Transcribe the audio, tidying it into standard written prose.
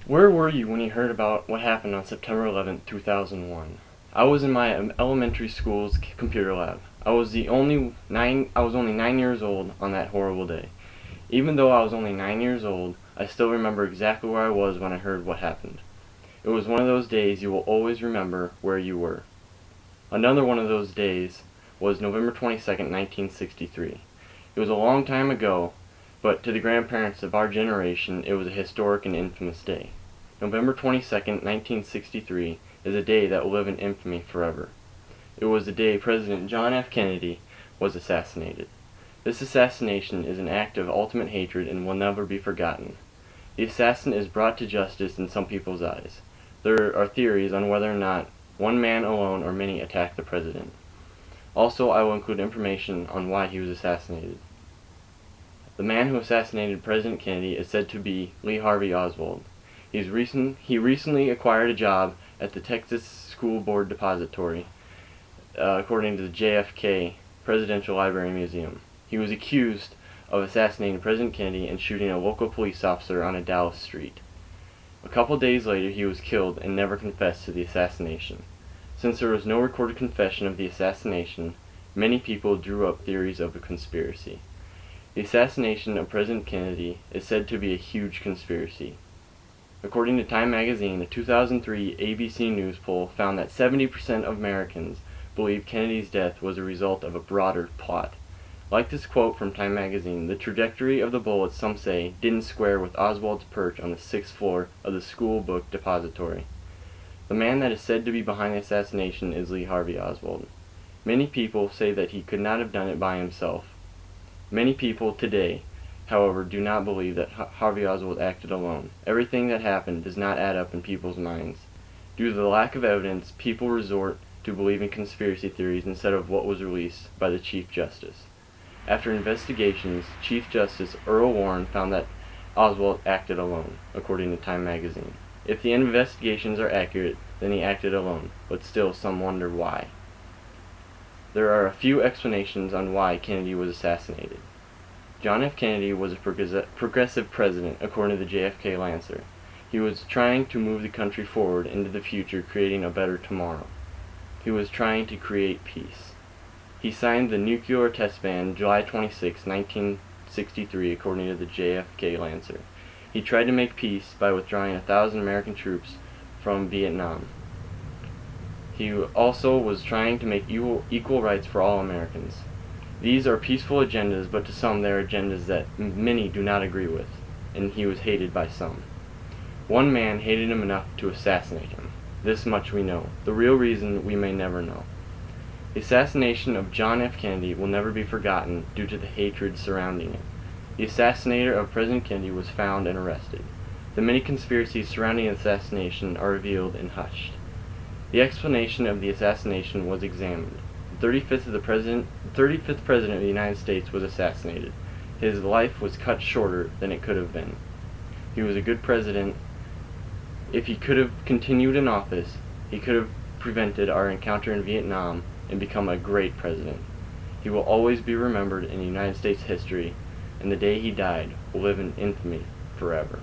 Where were you when you heard about what happened on September 11th, 2001? I was in my elementary school's computer lab. I was only 9 years old on that horrible day. Even though I was only 9 years old, I still remember exactly where I was when I heard what happened. It was one of those days you will always remember where you were. Another one of those days was November 22nd, 1963. It was a long time ago, but to the grandparents of our generation, it was a historic and infamous day. November 22nd, 1963 is a day that will live in infamy forever. It was the day President John F. Kennedy was assassinated. This assassination is an act of ultimate hatred and will never be forgotten. The assassin is brought to justice in some people's eyes. There are theories on whether or not one man alone or many attacked the president. Also, I will include information on why he was assassinated. The man who assassinated President Kennedy is said to be Lee Harvey Oswald. He recently acquired a job at the Texas School Board Depository, according to the JFK Presidential Library Museum. He was accused of assassinating President Kennedy and shooting a local police officer on a Dallas street. A couple days later, he was killed and never confessed to the assassination. Since there was no recorded confession of the assassination, many people drew up theories of a conspiracy. The assassination of President Kennedy is said to be a huge conspiracy. According to Time magazine, a 2003 ABC News poll found that 70% of Americans believe Kennedy's death was a result of a broader plot. Like this quote from Time magazine, the trajectory of the bullets, some say, didn't square with Oswald's perch on the 6th floor of the school book depository. The man that is said to be behind the assassination is Lee Harvey Oswald. Many people say that he could not have done it by himself. Many people today, however, do not believe that Harvey Oswald acted alone. Everything that happened does not add up in people's minds. Due to the lack of evidence, people resort to believing conspiracy theories instead of what was released by the Chief Justice. After investigations, Chief Justice Earl Warren found that Oswald acted alone, according to Time magazine. If the investigations are accurate, then he acted alone, but still some wonder why. There are a few explanations on why Kennedy was assassinated. John F. Kennedy was a progressive president, according to the JFK Lancer. He was trying to move the country forward into the future, creating a better tomorrow. He was trying to create peace. He signed the nuclear test ban July 26, 1963, according to the JFK Lancer. He tried to make peace by withdrawing 1,000 American troops from Vietnam. He also was trying to make equal rights for all Americans. These are peaceful agendas, but to some they are agendas that many do not agree with, and he was hated by some. One man hated him enough to assassinate him. This much we know. The real reason we may never know. The assassination of John F. Kennedy will never be forgotten due to the hatred surrounding it. The assassinator of President Kennedy was found and arrested. The many conspiracies surrounding the assassination are revealed and hushed. The explanation of the assassination was examined. The 35th President of the United States was assassinated. His life was cut shorter than it could have been. He was a good president. If he could have continued in office, he could have prevented our encounter in Vietnam and become a great president. He will always be remembered in United States history, and the day he died will live in infamy forever.